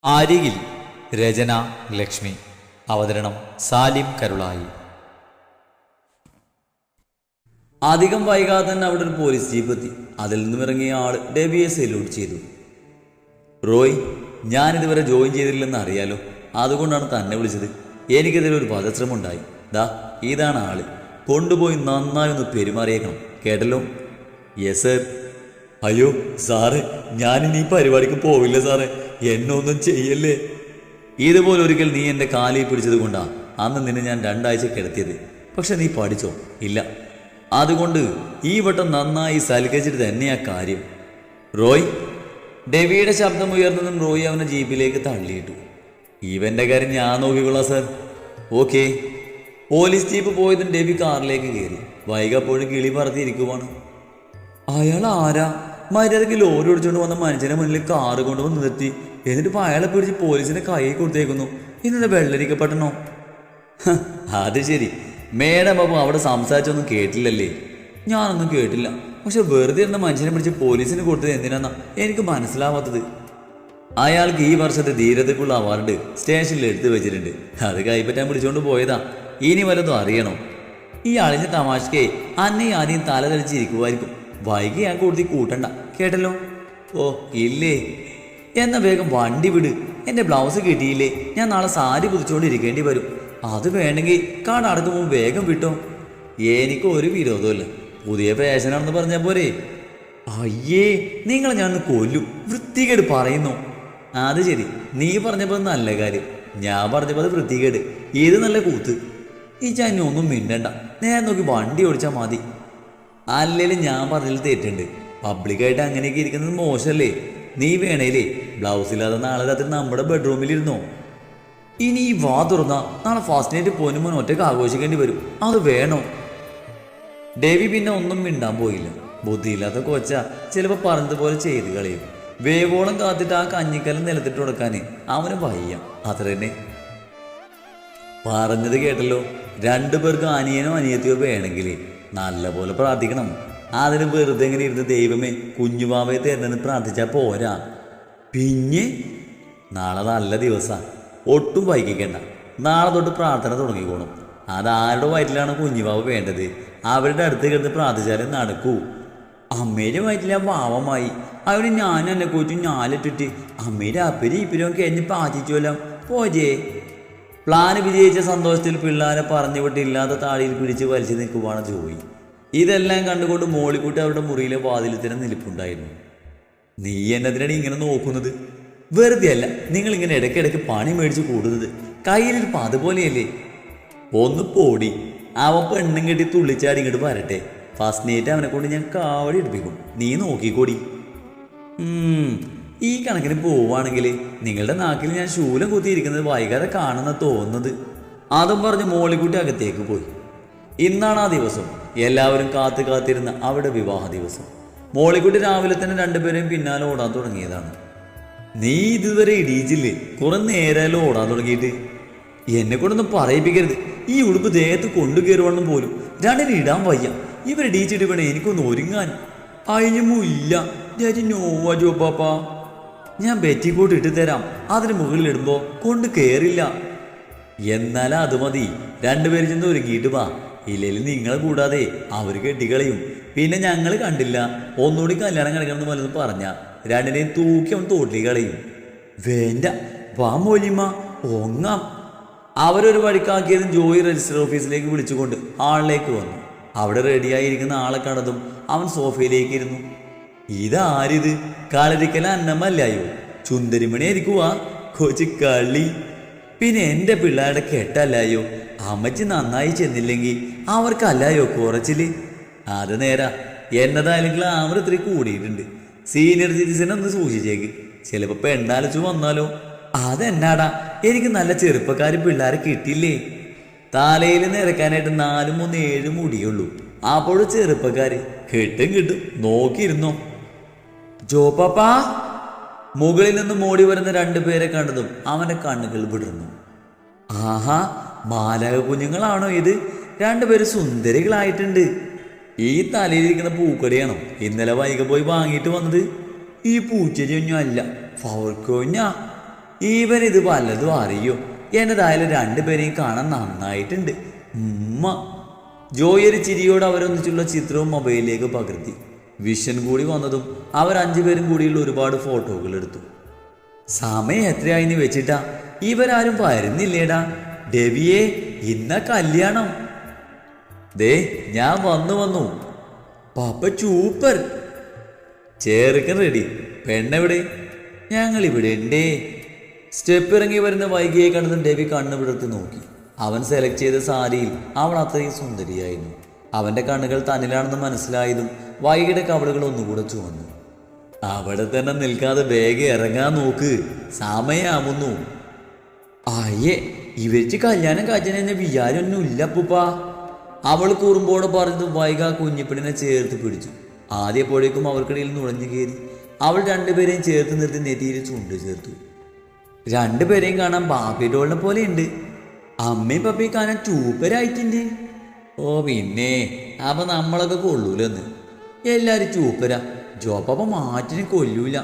അരികിൽ രചന ലക്ഷ്മി. അവതരണം സാലിം കരുളായി. അധികം വൈകാതെ തന്നെ അവിടെ ഒരു പോലീസ് ജീപ്പ് എത്തി. അതിൽ നിന്നും ഇറങ്ങിയ ആൾ ഡെബിയെ സല്യൂട്ട് ചെയ്തു. റോയ്, ഞാനിതുവരെ ജോയിൻ ചെയ്തിട്ടില്ലെന്ന് അറിയാലോ, അതുകൊണ്ടാണ് തന്നെ വിളിച്ചത്. എനിക്കെതിരെ ഒരു വധശ്രമം ഉണ്ടായി. ഇതാണ് ആള്. കൊണ്ടുപോയി നന്നായി ഒന്ന് പെരുമാറിയേക്കണം, കേട്ടല്ലോ? Yes sir. അയ്യോ സാറേ, ഞാനിനി ഈ പരിപാടിക്ക് പോവില്ല സാറേ, എന്നെ ഒന്നും ചെയ്യല്ലേ. ഇതുപോലെ ഒരിക്കൽ നീ എൻ്റെ കാലിൽ പിടിച്ചത് കൊണ്ടാ അന്ന് നിന്നെ ഞാൻ 2 ആഴ്ച കിടത്തിയത്. പക്ഷെ നീ പഠിച്ചോ? ഇല്ല. അതുകൊണ്ട് ഈ വട്ടം നന്നായി സൽക്കരിച്ചിട്ട് തന്നെയാ കാര്യം. റോയ്. ഡെവിയുടെ ശബ്ദം ഉയർന്നതും റോയ് അവനെ ജീപ്പിലേക്ക് തള്ളിയിട്ടു. ഇവൻ്റെ കാര്യം ഞാൻ നോക്കിക്കൊള്ളാം സാർ. ഓക്കെ. പോലീസ് ജീപ്പ് പോയതും ഡെവി കാറിലേക്ക് കയറി. വൈകപ്പോഴും കിളി പറത്തിയിരിക്കുവാണ്. അയാൾ ആരാ? മര്യാദയ്ക്ക് ലോറി ഓടിച്ചുകൊണ്ട് വന്ന മനുഷ്യനെ മുന്നിൽ കാറ് കൊണ്ടുവന്ന് നിർത്തി. എന്നിട്ടിപ്പോൾ അയാളെ പിടിച്ച് പോലീസിന്റെ കൈയിൽ കൊടുത്തേക്കുന്നു. ഇന്നലെ വെള്ളരിക്കപ്പെട്ടണോ? അത് ശരി. മേഡം അപ്പം അവിടെ സംസാരിച്ചൊന്നും കേട്ടില്ലല്ലേ? ഞാനൊന്നും കേട്ടില്ല. പക്ഷെ വെറുതെ ഇരുന്ന മനുഷ്യനെ പിടിച്ച് പോലീസിന് കൊടുത്തത് എന്തിനാന്നാ എനിക്ക് മനസ്സിലാവാത്തത്. അയാൾക്ക് ഈ വർഷത്തെ ധീരതയ്ക്കുള്ള അവാർഡ് സ്റ്റേഷനിൽ എടുത്തു വെച്ചിട്ടുണ്ട്. അത് കൈപ്പറ്റാൻ പിടിച്ചുകൊണ്ട് പോയതാ. ഇനി വല്ലതും അറിയണോ? ഈ അളിഞ്ഞ തമാശക്കേ അന്നേ ആദ്യം തല തെളിച്ചിരിക്കുമായിരിക്കും. വൈകി ഞാൻ കൊടുത്തി കൂട്ടണ്ട, കേട്ടല്ലോ? ഓ ഇല്ലേ, എന്നാ വേഗം വണ്ടി വിട്. എൻ്റെ ബ്ലൗസ് കിട്ടിയില്ലേ? ഞാൻ നാളെ സാരി പുതിച്ചുകൊണ്ടിരിക്കേണ്ടി വരും. അത് വേണമെങ്കിൽ കട അടക്കുമ്പോൾ വേഗം വിട്ടോ. എനിക്ക് ഒരു വിരോധമില്ല. പുതിയ ഫാഷനാണെന്ന് പറഞ്ഞാൽ പോരെ. അയ്യേ, നിങ്ങളെ ഞാൻ കൊല്ലും. വൃത്തികേട് പറയുന്നു. അത് ശരി, നീ പറഞ്ഞപ്പോൾ നല്ല കാര്യം, ഞാൻ പറഞ്ഞപ്പോൾ അത് വൃത്തികേട്. ഇത് നല്ല കൂത്ത്. ഈ ചാനി ഒന്നും മിണ്ടണ്ട, നേരെ നോക്കി വണ്ടി ഓടിച്ചാൽ മതി. അല്ലേലും ഞാൻ പറഞ്ഞതിൽ തെറ്റുണ്ട്. പബ്ലിക്കായിട്ട് അങ്ങനെയൊക്കെ ഇരിക്കുന്നത് മോശമല്ലേ? നീ വേണേലേ ബ്ലൗസില്ലാതെ നാളെ രാത്രി നമ്മുടെ ബെഡ്റൂമിലിരുന്നോ? ഇനി ഈ വാ തുറന്നാ നാളെ ഫസ്റ്റ് നൈറ്റ് പോയിന് മുൻ ഒറ്റയ്ക്ക് ആഘോഷിക്കേണ്ടി വരും. അത് വേണോ? ഡേവി പിന്നെ ഒന്നും മിണ്ടാൻ പോയില്ല. ബുദ്ധിയില്ലാത്ത കൊച്ച ചിലപ്പോൾ പറഞ്ഞതുപോലെ ചെയ്ത് കളയും. വേവോളം കാത്തിട്ട് ആ കഞ്ഞിക്കലം നിലത്തിട്ട് കൊടുക്കാൻ അവന് വയ്യ. അത്ര തന്നെ. പറഞ്ഞത് കേട്ടല്ലോ. 2 പേർക്ക് അനിയനോ അനിയത്തിയോ വേണമെങ്കിൽ നല്ല പോലെ പ്രാർത്ഥിക്കണം. അതിന് വെറുതെ എങ്ങനെ ഇരുന്ന് ദൈവമേ കുഞ്ഞുവാവയെ തരുന്നെന്ന് പ്രാർത്ഥിച്ചാൽ പോരാ. പിന്നെ നാളെ നല്ല ദിവസമാണ്, ഒട്ടും വൈകിക്കണ്ട. നാളെ തൊട്ട് പ്രാർത്ഥന തുടങ്ങിക്കോണം. അതാരുടെ വയറ്റിലാണ് കുഞ്ഞുവാവ് വേണ്ടത് അവരുടെ അടുത്ത് കിടന്ന് പ്രാർത്ഥിച്ചാലേ നടക്കൂ. അമ്മയുടെ വയറ്റിൽ ആ പാവമായി. അവിടെ ഞാൻ എന്നെ കുറിച്ച് ഞാലിട്ടിട്ട് അമ്മയുടെ അപ്പരി ഇപ്പരും കഴിഞ്ഞ് പാചിച്ചോല്ലാം പോജേ. പ്ലാന് വിജയിച്ച സന്തോഷത്തിൽ പിള്ളേരെ പറഞ്ഞു വിട്ടില്ലാത്ത താടിയിൽ പിടിച്ച് വലിച്ചു നിൽക്കുവാണ് ജോയി. ഇതെല്ലാം കണ്ടുകൊണ്ട് മോളിക്കുട്ടി അവരുടെ മുറിയിലെ വാതിൽ തന്നെ നിൽപ്പുണ്ടായിരുന്നു. നീ എന്നതിനാണ് ഇങ്ങനെ നോക്കുന്നത്? വെറുതെ അല്ല നിങ്ങളിങ്ങനെ ഇടയ്ക്കിടയ്ക്ക് പണി മേടിച്ച് കൂടുന്നത്. കയ്യിലിരിപ്പം അതുപോലെയല്ലേ? ഒന്ന് പോടി. അവൻ പെണ്ണും കെട്ടി തുള്ളിച്ചാടി ഇങ്ങോട്ട് വരട്ടെ. ഫസ്റ്റ് നൈറ്റ് അവനെ കൊണ്ട് ഞാൻ കാവടി എടുപ്പിക്കും. നീ നോക്കിക്കോടി. ഈ കണക്കിന് പോവുകയാണെങ്കിൽ നിങ്ങളുടെ നാക്കിൽ ഞാൻ ശൂലം കുത്തിയിരിക്കുന്നത് വൈകാതെ കാണുന്ന തോന്നുന്നത്. അതും പറഞ്ഞ് മോളിക്കുട്ടി അകത്തേക്ക് പോയി. ഇന്നാണ് ആ ദിവസം. എല്ലാവരും കാത്തിരുന്ന അവിടെ വിവാഹ ദിവസം. മോളിക്കുട്ടി രാവിലെ തന്നെ 2 പേരെയും പിന്നാലെ ഓടാൻ തുടങ്ങിയതാണ്. നീ ഇതുവരെ ഇടിയിച്ചില്ലേ? കുറെ നേരമല്ലോ ഓടാൻ തുടങ്ങിയിട്ട്. എന്നെ കൊണ്ടൊന്നും പറയിപ്പിക്കരുത്. ഈ ഉടുപ്പ് ദേഹത്ത് കൊണ്ടുകയറുവണ്ണം പോലും 2 ഇടാൻ വയ്യ. ഇവരിടിയിച്ചിട്ട് വേണം എനിക്കൊന്ന് ഒരുങ്ങാൻ. അയിഞ്ഞുമോ ഇല്ല നോവാ ജോപ്പാ. ഞാൻ ബെറ്റിക്കോട്ട് ഇട്ട് തരാം. അതിന് മുകളിലിടുമ്പോൾ കൊണ്ട് കയറില്ല. എന്നാലും അത് മതി. 2 പേര് ചെന്ന് ഒരുങ്ങിയിട്ട് വാ. ഇല്ലെങ്കിൽ നിങ്ങളെ കൂടാതെ അവർ കെട്ടിക്കളയും. പിന്നെ ഞങ്ങൾ കണ്ടില്ല ഒന്നുകൂടി കല്യാണം കിടക്കണമെന്ന് വല്ലതും പറഞ്ഞ 2നെയും തൂക്കി അവൻ തോട്ടിൽ കളയും. വേണ്ട വാ മോലിമ ഒങ്ങാം. അവരൊരു വഴിക്കാക്കിയതും ജോയി രജിസ്റ്റർ ഓഫീസിലേക്ക് വിളിച്ചുകൊണ്ട് ഹാളിലേക്ക് വന്നു. അവിടെ റെഡിയായിരിക്കുന്ന ആളെ കണ്ടതും അവൻ സോഫയിലേക്ക് ഇരുന്നു. ഇതാരിത്? കളരിക്കല അന്നമ്മല്ലായോ? ചുന്ദരിമണി ആയിരിക്കുവാ കൊച്ചു കളി. പിന്നെ എൻ്റെ പിള്ളേരുടെ കെട്ടല്ലായോ? അമ്മച്ചി നന്നായി ചെന്നില്ലെങ്കിൽ അവർക്കല്ലായോ കുറച്ചില്? അത് നേരാ. എന്നതായാലും ഗ്ലാമർ ഇത്തിരി കൂടിയിട്ടുണ്ട്. സീനിയർ സിറ്റിസനെ ഒന്ന് സൂക്ഷിച്ചേക്ക്. ചിലപ്പോൾ പെണ്ണാലച്ചു വന്നാലോ? അതെന്നാടാ, എനിക്ക് നല്ല ചെറുപ്പക്കാർ പിള്ളേരെ കിട്ടിയില്ലേ? തലയിൽ നിരക്കാനായിട്ട് 4, 3, 7 മുടിയുള്ളൂ. അപ്പോഴും ചെറുപ്പക്കാര് കിട്ടും. നോക്കിയിരുന്നോ? ജോപ്പാ. മുകളിൽ നിന്ന് മോടി വരുന്ന 2 പേരെ കണ്ടതും അവന്റെ കണ്ണുകൾ വിടർന്നു. ആഹാ, മാലാക കുഞ്ഞുങ്ങളാണോ ഇത്? 2 പേര് സുന്ദരികളായിട്ടുണ്ട്. ഈ തലയിലിരിക്കുന്ന പൂക്കടിയാണോ ഇന്നലെ വൈകി പോയി വാങ്ങിയിട്ട് വന്നത്? ഈ പൂച്ചൊന്നും അല്ല, ഫവർക്കോഞ്ഞ. ഇവൻ ഇത് വല്ലതും അറിയോ? എന്നതായാലും രണ്ടുപേരെയും കാണാൻ നന്നായിട്ടുണ്ട്. ഉമ്മ. ജോയി ഒരു ചിരിയോട് അവരൊന്നിച്ചുള്ള ചിത്രവും മൊബൈലിലേക്ക് പകർത്തി. വിഷൻ കൂടി വന്നതും അവർ 5 പേരും കൂടിയുള്ള ഒരുപാട് ഫോട്ടോകൾ എടുത്തു. സമയം എത്രയായിന്ന് വെച്ചിട്ടാ? ഇവരാരും വരുന്നില്ലേടാ. ഡെവിയെ, ഇന്ന കല്യാണം. ദേ ഞാൻ വന്നു. പാപ്പ സൂപ്പർ. ചേർക്കൻ റെഡി. പെണ്ണെവിടെ? ഞങ്ങളിവിടെ ഉണ്ടേ. സ്റ്റെപ്പ് ഇറങ്ങി വരുന്ന വൈകിയെ കണ്ടതും ഡെവി കണ്ണു വിടർത്തി നോക്കി. അവൻ സെലക്ട് ചെയ്ത സാരിയിൽ അവൾ അത്രയും സുന്ദരിയായിരുന്നു. അവൻ്റെ കണ്ണുകൾ തന്നിലാണെന്ന് മനസ്സിലായതും വൈകിയുടെ കവളുകൾ ഒന്നുകൂടെ ചുവന്നു. അവിടെ തന്നെ നിൽക്കാതെ വേഗം ഇറങ്ങാൻ നോക്ക്, സമയാവുന്നു. അയ്യേ, ഇവർക്ക് കല്യാണം കാഴ്ചനെന്നെ വിചാരമൊന്നും ഇല്ല അപ്പൂപ്പാ. അവൾ കുറുമ്പോടെ പറഞ്ഞത് വൈക കുഞ്ഞിപ്പെണ്ണിനെ ചേർത്ത് പിടിച്ചു. ആദ്യപ്പോഴേക്കും അവർക്കിടയിൽ നുഴഞ്ഞു കയറി. അവൾ രണ്ടുപേരെയും ചേർത്ത് നിർത്തി നെറ്റിയിൽ ചുണ്ട് ചേർത്തു. രണ്ടുപേരെയും കാണാൻ ബാപ്പിഡോളിനെ പോലെയുണ്ട്. അമ്മയും പപ്പയും കാണാൻ ചൂപ്പരായിട്ടുണ്ട്. ഓ പിന്നെ, അപ്പൊ നമ്മളൊക്കെ കൊള്ളൂലെന്ന്. എല്ലാരും ചൂപ്പരാ. ജോപ്പ മാറ്റിന് കൊല്ലൂല.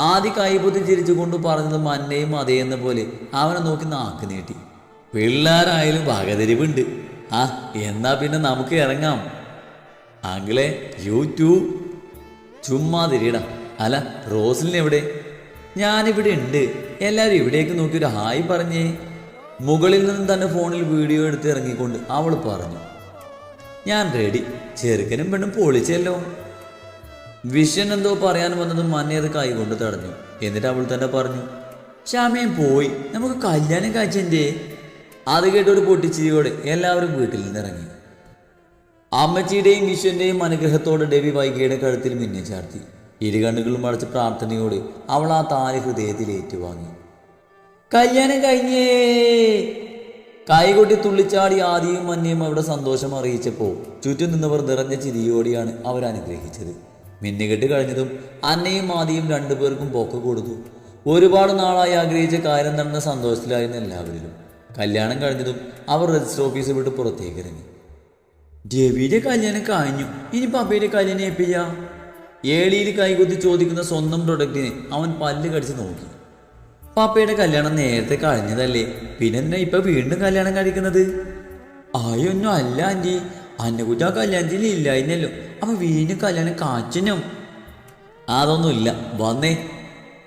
ആദ്യം കൈപൊത്തി ചിരിച്ചുകൊണ്ട് പറഞ്ഞത് മന്നയും അതേയെന്ന പോലെ അവനെ നോക്കി നാക്ക് നീട്ടി. പിള്ളേരായാലും വകതിരിവുണ്ട്. ആ എന്നാ പിന്നെ നമുക്ക് ഇറങ്ങാം. ആങ്കിളെ യു ടു. ചുമ്മാ തിരിയടാ. അല്ല, റോസ്ലിൻ എവിടെ? ഞാനിവിടെ ഉണ്ട്. എല്ലാവരും ഇവിടേക്ക് നോക്കി ഒരു ഹായ് പറഞ്ഞേ. മുകളിൽ നിന്നും തന്നെ ഫോണിൽ വീഡിയോ എടുത്ത് ഇറങ്ങിക്കൊണ്ട് അവൾ പറഞ്ഞു. ഞാൻ റെഡി. ചെറുക്കനും പെണ്ണും പൊളിച്ചല്ലോ. വിഷൻ എന്തോ പറയാൻ വന്നതും മന്നയത് കൈകൊണ്ട് തടഞ്ഞു. എന്നിട്ട് അവൾ തന്നെ പറഞ്ഞു, ശ്യാമയും പോയി, നമുക്ക് കല്യാണം കാഴ്ചൻ്റെ. അത് കേട്ടൊരു പൊട്ടിച്ചിരിയോടെ എല്ലാവരും വീട്ടിൽ നിന്നിറങ്ങി. അമ്മച്ചിയുടെയും വിശ്വന്റെയും അനുഗ്രഹത്തോടെ ഡെവി വൈകിയുടെ കഴുത്തിൽ മിന്നി ചാർത്തി. ഇരുകണ്ണുകളും അടച്ച് പ്രാർത്ഥനയോടെ അവൾ ആ താലി ഹൃദയത്തിൽ ഏറ്റുവാങ്ങി. കല്യാണം കഴിഞ്ഞേ. കൈകൊട്ടി തുള്ളിച്ചാടി ആദിയും മന്നയും അവിടെ സന്തോഷം അറിയിച്ചപ്പോൾ ചുറ്റും നിന്നവർ നിറഞ്ഞ ചിരിയോടെയാണ് അവർ അനുഗ്രഹിച്ചത്. മിന്നുകെട്ട് കഴിഞ്ഞതും അന്നയും ആദിയും രണ്ടുപേർക്കും പൊക്ക കൊടുത്തു. ഒരുപാട് നാളായി ആഗ്രഹിച്ച കാര്യം നടന്ന സന്തോഷത്തിലായിരുന്നു എല്ലാവരിലും. കല്യാണം കഴിഞ്ഞതും അവർ രജിസ്റ്റർ ഓഫീസ് വിട്ട് പുറത്തേക്ക് ഇറങ്ങി. രവിയുടെ കല്യാണം കഴിഞ്ഞു, ഇനി പപ്പയുടെ കല്യാണം എപ്പില്ല. ഏളിയിൽ കൈകൊത്തി ചോദിക്കുന്ന സ്വന്തം പ്രൊഡക്റ്റിനെ അവൻ പല്ല് കടിച്ച് നോക്കി. പപ്പയുടെ കല്യാണം നേരത്തെ കഴിഞ്ഞതല്ലേ, പിന്നെന്താ ഇപ്പൊ വീണ്ടും കല്യാണം കഴിക്കുന്നത്? ആയൊന്നും അല്ല ആൻറ്റി, അന്നക്കുറ്റ ആ കല്യാണത്തിൽ ഇല്ലായിരുന്നല്ലോ, അപ്പൊ വീണ്ടും കല്യാണം കാച്ചനും. അതൊന്നുമില്ല, വന്നേ.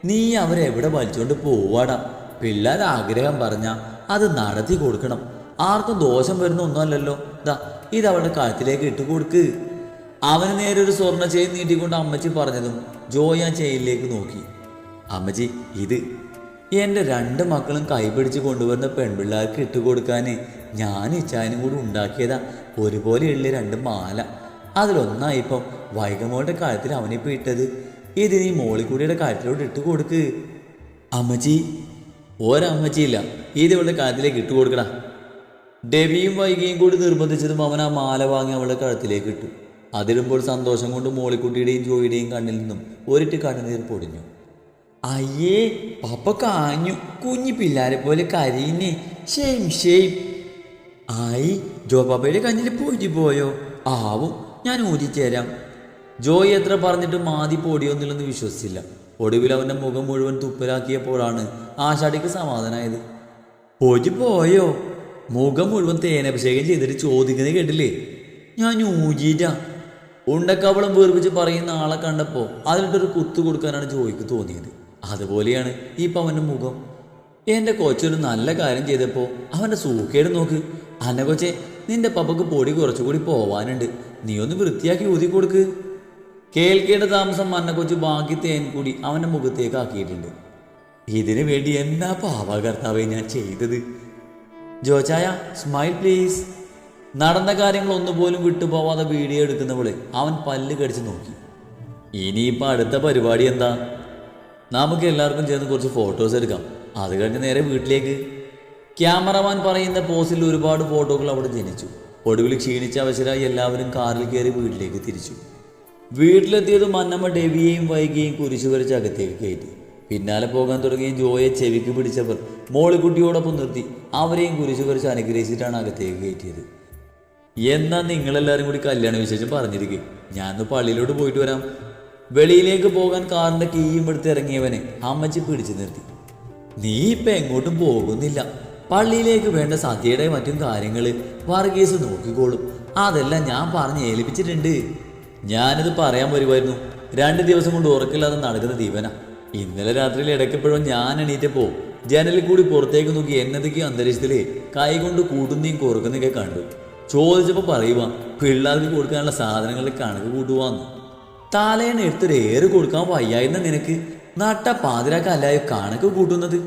നീ അവരെവിടെ വലിച്ചോണ്ട് പോവാടാ. പിള്ളേർ ആഗ്രഹം പറഞ്ഞ അത് നടത്തി കൊടുക്കണം. ആർക്കും ദോഷം വരുന്ന ഒന്നുമല്ലല്ലോ. ദാ ഇതവളുടെ കഴുത്തിലേക്ക് ഇട്ട് കൊടുക്ക്. അവന് നേരെ ഒരു സ്വർണ്ണ ചെയിൻ നീട്ടിക്കൊണ്ട് അമ്മച്ചി പറഞ്ഞതും ജോയി ആ ചെയിനിലേക്ക് നോക്കി. അമ്മച്ചി, ഇത് എൻ്റെ 2 മക്കളും കൈപിടിച്ച് കൊണ്ടുവരുന്ന പെൺപിള്ളേർക്ക് ഇട്ടുകൊടുക്കാൻ ഞാൻ ഇച്ചായനും കൂടി ഉണ്ടാക്കിയതാ ഒരുപോലെയുള്ള 2 മാല. അതിലൊന്നായിപ്പം വൈകമോളുടെ കഴുത്തിൽ അവനിപ്പോൾ ഇട്ടത്. ഇത് നീ മോളിക്കൂടിയുടെ കഴുത്തിലോട്ട് ഇട്ട് കൊടുക്ക്. അമ്മച്ചി. ഒരമ്മച്ചിയില്ല, ഇത് ഇവളുടെ കഴുത്തിലേക്ക് ഇട്ട് കൊടുക്കടാ. ഡെവിയും വൈകിയും കൂടി നിർബന്ധിച്ചതും അവൻ ആ മാല വാങ്ങി അവളുടെ കഴുത്തിലേക്ക് ഇട്ടു. അതിടുമ്പോൾ സന്തോഷം കൊണ്ട് മോളിക്കുട്ടിയുടെയും ജോയിയുടെയും കണ്ണിൽ നിന്നും ഒരിട്ട് കണ്ണുനീർ പൊടിഞ്ഞു. അയ്യേ, പപ്പ കാഞ്ഞു. കുഞ്ഞി പിള്ളാരെ പോലെ കരയുന്നേ. Shame shame. ആയി, ജോ പപ്പയുടെ കഞ്ഞിൽ പൊടി പോയോ? ആവും, ഞാൻ ഊരിച്ചേരാം. ജോയി എത്ര പറഞ്ഞിട്ടും ആദ്യ പൊടിയൊന്നുമില്ലെന്ന് വിശ്വസിച്ചില്ല. ഒടുവിൽ അവൻ്റെ മുഖം മുഴുവൻ തുപ്പലാക്കിയപ്പോഴാണ് ആഷാടിക്ക് സമാധാനമായത്. പൊടി പോയോ? മുഖം മുഴുവൻ തേനഭിഷേകം ചെയ്തിട്ട് ചോദിക്കുന്നത് കേട്ടില്ലേ? ഞാൻ ഊജിയിട്ടാ. ഉണ്ടക്കവളം വീർപ്പിച്ച് പറയുന്ന ആളെ കണ്ടപ്പോൾ അതിലിട്ടൊരു കുത്തു കൊടുക്കാനാണ് ജോയിക്ക് തോന്നിയത്. അതുപോലെയാണ് ഇപ്പം അവൻ്റെ മുഖം. എൻ്റെ കൊച്ചൊരു നല്ല കാര്യം ചെയ്തപ്പോൾ അവൻ്റെ സൂക്കേട് നോക്ക്. അന്ന കൊച്ചെ, നിന്റെ പപ്പക്ക് പൊടി കുറച്ചുകൂടി പോവാനുണ്ട്, നീ ഒന്ന് വൃത്തിയാക്കി ഊതി കൊടുക്ക്. കേൾക്കേണ്ട താമസം അന്ന കൊച്ചു ബാക്കി തേൻ കൂടി അവൻ്റെ മുഖത്തേക്ക് ആക്കിയിട്ടുണ്ട്. ഇതിനു വേണ്ടി എന്നാ പാവകർത്താവെ ഞാൻ ചെയ്തത്. ജോചായ, സ്മൈൽ പ്ലീസ്. നടന്ന കാര്യങ്ങൾ ഒന്നുപോലും വിട്ടുപോവാതെ വീഡിയോ എടുക്കുന്നവളെ അവൻ പല്ല് കടിച്ച് നോക്കി. ഇനിയിപ്പോൾ അടുത്ത പരിപാടി എന്താ? നമുക്ക് എല്ലാവർക്കും ചേർന്ന് കുറച്ച് ഫോട്ടോസ് എടുക്കാം, അത് കഴിഞ്ഞ് നേരെ വീട്ടിലേക്ക്. ക്യാമറമാൻ പറയുന്ന പോസിൽ ഒരുപാട് ഫോട്ടോകൾ അവിടെ ജനിച്ചു. ഒടുവിൽ ക്ഷീണിച്ച അവശരായി എല്ലാവരും കാറിൽ കയറി വീട്ടിലേക്ക് തിരിച്ചു. വീട്ടിലെത്തിയതും അന്നമ്മ ഡെവിയെയും വൈകിയെയും കുരിശു വരച്ച് അകത്തേക്ക് കയറ്റി. പിന്നാലെ പോകാൻ തുടങ്ങിയ ജോയെ ചെവിക്ക് പിടിച്ചവർ മോളിക്കുട്ടിയോടൊപ്പം നിർത്തി അവരെയും കുരിശു വരച്ച് അനുഗ്രഹിച്ചിട്ടാണ് അകത്തേക്ക് കയറ്റിയത്. എന്നാ നിങ്ങളെല്ലാവരും കൂടി കല്യാണ വിശേഷം പറഞ്ഞിരിക്കും, ഞാനൊന്ന് പള്ളിയിലോട്ട് പോയിട്ട് വരാം. വെളിയിലേക്ക് പോകാൻ കാറിൻ്റെ കീയും എടുത്ത് ഇറങ്ങിയവനെ അമ്മച്ചി പിടിച്ചു നിർത്തി. നീ ഇപ്പം എങ്ങോട്ടും പോകുന്നില്ല. പള്ളിയിലേക്ക് വേണ്ട സദ്യയുടെ മറ്റും കാര്യങ്ങൾ വർഗീസ് നോക്കിക്കോളും. അതെല്ലാം ഞാൻ പറഞ്ഞ് ഏൽപ്പിച്ചിട്ടുണ്ട്. ഞാനിത് പറയാൻ വരുമായിരുന്നു. 2 ദിവസം കൊണ്ട് ഉറക്കില്ലാതെ നടക്കുന്ന ദീപന. ഇന്നലെ രാത്രിയിൽ ഇടയ്ക്കെപ്പോഴും ഞാൻ എണീറ്റപ്പോൾ ജനലിൽ കൂടി പുറത്തേക്ക് നോക്കി എന്നതൊക്കെ അന്തരീക്ഷത്തിലെ കൈകൊണ്ട് കൂട്ടുന്നേയും കുറക്കുന്നതൊക്കെ കണ്ടു. ചോദിച്ചപ്പോൾ പറയുക പിള്ളേർക്ക് കൊടുക്കാനുള്ള സാധനങ്ങളിൽ കണക്ക് കൂട്ടുവാന്ന്. തലേന്ന് എടുത്തൊരു ഏറ് കൊടുക്കാൻ വയ്യായിരുന്ന നിനക്ക് നട്ട പാതിരാക്കല്ലായോ കണക്ക് കൂട്ടുന്നത്?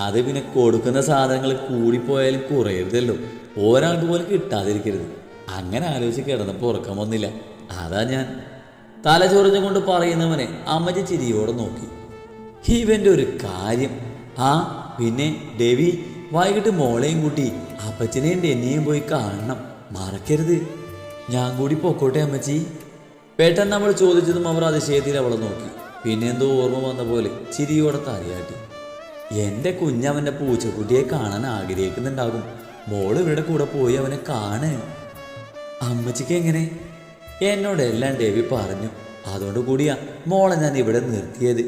അത് പിന്നെ കൊടുക്കുന്ന സാധനങ്ങൾ കൂടിപ്പോയാലും കുറയരുതല്ലോ, ഒരാൾക്ക് പോലും കിട്ടാതിരിക്കരുത്. അങ്ങനെ ആലോചിച്ച് കിടന്നപ്പോൾ ഉറക്കം വന്നില്ല. അതാ ഞാൻ തലചൊറിഞ്ഞുകൊണ്ട് പറയുന്നവനെ അമ്മച്ചി ചിരിയോടെ നോക്കി. ഇവൻ്റെ ഒരു കാര്യം. ആ പിന്നെ ഡെവി, വൈകിട്ട് മോളെയും കൂട്ടി അപ്പച്ചനെയും ഡെന്നിയും പോയി കാണണം, മറക്കരുത്. ഞാൻ കൂടി പൊക്കോട്ടെ അമ്മച്ചി? പെട്ടെന്ന് അവൾ ചോദിച്ചതും അവർ അതിശയത്തിൽ അവളെ നോക്കി. പിന്നെ എന്തോ ഓർമ്മ വന്ന പോലെ ചിരിയോടെ തലയാട്ടി. എൻ്റെ കുഞ്ഞവൻ്റെ പൂച്ചക്കുട്ടിയെ കാണാൻ ആഗ്രഹിക്കുന്നുണ്ടാകും. മോള് ഇവരുടെ കൂടെ പോയി അവനെ കാണ്. അമ്മച്ചിക്ക് എങ്ങനെ? എന്നോടെല്ലാം ഡേവി പറഞ്ഞു. അതുകൊണ്ട് കൂടിയാ മോളെ ഞാൻ ഇവിടെ നിർത്തിയത്.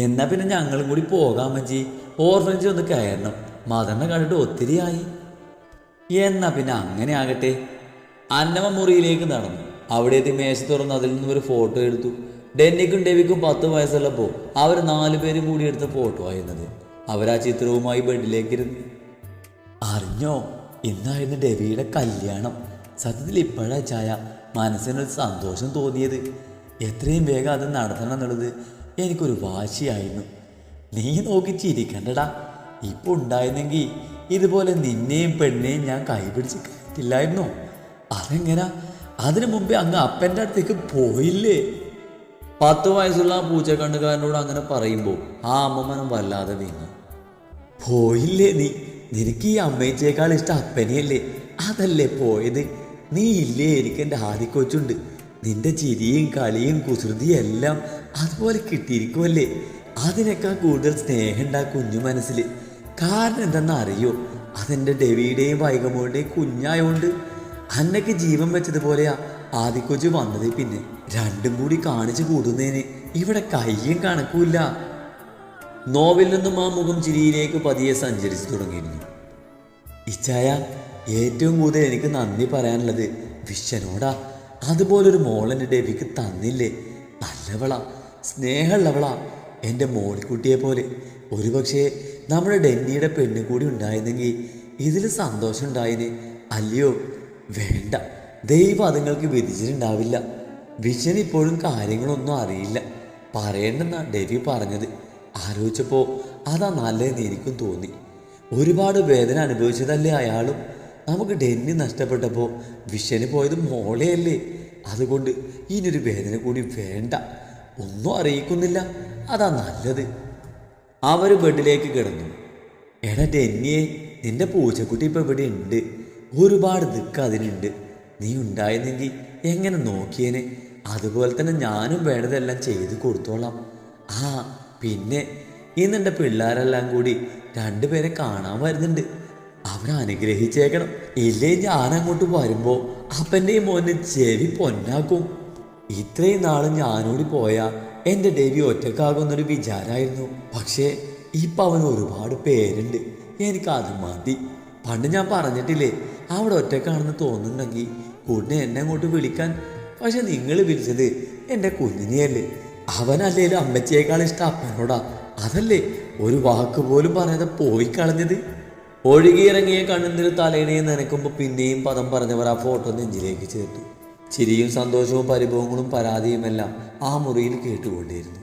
എന്നാ പിന്നെ ഞങ്ങളും കൂടി പോകാം അമ്മച്ചി. ഓർഫനേജ് ഒന്ന് കയറണം. മദറിനെ കണ്ടിട്ട് ഒത്തിരിയായി. എന്നാ പിന്നെ അങ്ങനെ ആകട്ടെ. അന്നമ്മ മുറിയിലേക്ക് നടന്നു. അവിടെ എത്തി മേശ തുറന്ന് അതിൽ നിന്നും ഒരു ഫോട്ടോ എടുത്തു. ഡെന്നിക്കും ഡെവിക്കും 10 വയസ്സുള്ളപ്പോൾ അവർ 4 പേരും കൂടി എടുത്ത ഫോട്ടോ ആയിരുന്നത്. അവരാ ചിത്രവുമായി ബെഡിലേക്ക് ഇരുന്നു. അറിഞ്ഞോ, ഇന്നായിരുന്നു ഡെവിയുടെ കല്യാണം. സത്യത്തിൽ ഇപ്പോഴാ ചായ മനസ്സിനൊരു സന്തോഷം തോന്നിയത്. എത്രയും വേഗം അത് നടത്തണം എന്നുള്ളത് എനിക്കൊരു വാശിയായിരുന്നു. നീ നോക്കി ചിരിക്കണ്ടടാ. ഇപ്പോൾ ഉണ്ടായിരുന്നെങ്കിൽ ഇതുപോലെ നിന്നെയും പെണ്ണെയും ഞാൻ കൈപിടിച്ച് കയറ്റില്ലായിരുന്നോ? അതെങ്ങനാ? അതിനു മുമ്പേ അങ്ങ് അപ്പൻ്റെ അടുത്തേക്ക് പോയില്ലേ? 10 വയസ്സുള്ള ആ പൂച്ചക്കണ്ണുകാരനോട് അങ്ങനെ പറയുമ്പോൾ ആ അമ്മമ്മനം വല്ലാതെ വീങ്ങി. പോയില്ലേ നീ? നിനക്ക് ഈ അമ്മേച്ചേക്കാൾ ഇഷ്ടം അപ്പനെയല്ലേ? അതല്ലേ പോയത്? നീ ഇല്ലേ എനിക്ക് എൻ്റെ ആദിക്കൊച്ചുണ്ട്. നിന്റെ ചിരിയും കളിയും കുസൃതിയും എല്ലാം അതുപോലെ കിട്ടിയിരിക്കുമല്ലേ? അതിനേക്കാൾ കൂടുതൽ സ്നേഹം ഉണ്ടാ കുഞ്ഞു മനസ്സിൽ. കാരണം എന്തെന്ന് അറിയോ? അതെൻ്റെ ഡെവിയുടെയും വൈകമോളുടെയും കുഞ്ഞായോണ്ട്. അന്നൊക്കെ ജീവൻ വെച്ചതുപോലെയാ ആദിക്കൊച്ചു വന്നത്. പിന്നെ രണ്ടും കൂടി കാണിച്ചു കൂടുന്നതിന് ഇവിടെ കയ്യും കണക്കുമില്ല. നോവിൽ നിന്നും ആ മുഖം ചിരിയിലേക്ക് പതിയെ സഞ്ചരിച്ചു തുടങ്ങിയിരുന്നു. ഇച്ചായ, ഏറ്റവും കൂടുതൽ എനിക്ക് നന്ദി പറയാനുള്ളത് വിശ്വനോടാ. അതുപോലൊരു മോളെൻ്റെ ഡെവിക്ക് തന്നില്ലേ? നല്ലവളാ, സ്നേഹമുള്ളവളാ, എൻ്റെ മോളിക്കുട്ടിയെ പോലെ. ഒരുപക്ഷെ നമ്മുടെ ഡെന്നിയുടെ പെണ്ണ് കൂടി ഉണ്ടായിരുന്നെങ്കിൽ ഇതിൽ സന്തോഷം ഉണ്ടായിന്, അല്ലയോ? വേണ്ട, ദൈവം അതുങ്ങൾക്ക് വിധിച്ചിട്ടുണ്ടാവില്ല. വിശ്വൻ ഇപ്പോഴും കാര്യങ്ങളൊന്നും അറിയില്ല. പറയേണ്ടെന്നാ ഡെവി പറഞ്ഞത്. ആലോചിച്ചപ്പോൾ അതാ നല്ലതെന്ന് എനിക്കും തോന്നി. ഒരുപാട് വേദന അനുഭവിച്ചതല്ലേ അയാളും. നമുക്ക് ഡെന്നി നഷ്ടപ്പെട്ടപ്പോൾ വിശ്വന് പോയത് മോളെയല്ലേ? അതുകൊണ്ട് ഇനിയൊരു വേദന കൂടി വേണ്ട. ഒന്നും അറിയിക്കുന്നില്ല, അതാ നല്ലത്. അവർ ബെഡിലേക്ക് കിടന്നു. എടാ ഡെന്നിയെ, നിന്റെ പൂച്ചക്കുട്ടി ഇപ്പം ഇവിടെ ഉണ്ട്. ഒരുപാട് ദുഃഖം അതിനുണ്ട്. നീ ഉണ്ടായിരുന്നെങ്കിൽ എങ്ങനെ നോക്കിയേനെ? അതുപോലെ തന്നെ ഞാനും വേണ്ടതെല്ലാം ചെയ്ത് കൊടുത്തോളാം. ആ പിന്നെ ഇന്നെൻ്റെ പിള്ളേരെല്ലാം കൂടി 2 പേരെ കാണാൻ വരുന്നുണ്ട്. അവരെ അനുഗ്രഹിച്ചേക്കണം. ഇല്ലേ ഞാൻ അങ്ങോട്ട് വരുമ്പോൾ അപ്പൻ്റെയും മോനെ ചെവി പൊന്നാക്കും. ഇത്രയും നാളും ഞാനോടി പോയാൽ എൻ്റെ ഡെവി ഒറ്റക്കാകുന്നൊരു വിചാരമായിരുന്നു. പക്ഷേ ഇപ്പം അവന് ഒരുപാട് പേരുണ്ട്. എനിക്കത് മതി. പണ്ട് ഞാൻ പറഞ്ഞിട്ടില്ലേ, അവിടെ ഒറ്റക്കാണെന്ന് തോന്നുന്നുണ്ടെങ്കിൽ കുഞ്ഞെ എന്നെ അങ്ങോട്ട് വിളിക്കാൻ. പക്ഷെ നിങ്ങൾ വിളിച്ചത് എൻ്റെ കുഞ്ഞിനെയല്ലേ? അവനല്ലേലും അമ്മച്ചിയേക്കാൾ ഇഷ്ടം അപ്പനോടാ. അതല്ലേ ഒരു വാക്ക് പോലും പറയാതെ പോയി കളഞ്ഞത്? ഒഴുകിയിറങ്ങിയ കണ്ണുനീർ തലയിണയെ നനയ്ക്കുമ്പോൾ പിന്നെയും പദം പറഞ്ഞവർ ആ ഫോട്ടോ നെഞ്ചിലേക്ക് ചേർത്തു. ചിരിയും സന്തോഷവും പരിഭവങ്ങളും പരാതിയുമെല്ലാം ആ മുറിയിൽ കേട്ടുകൊണ്ടിരുന്നു.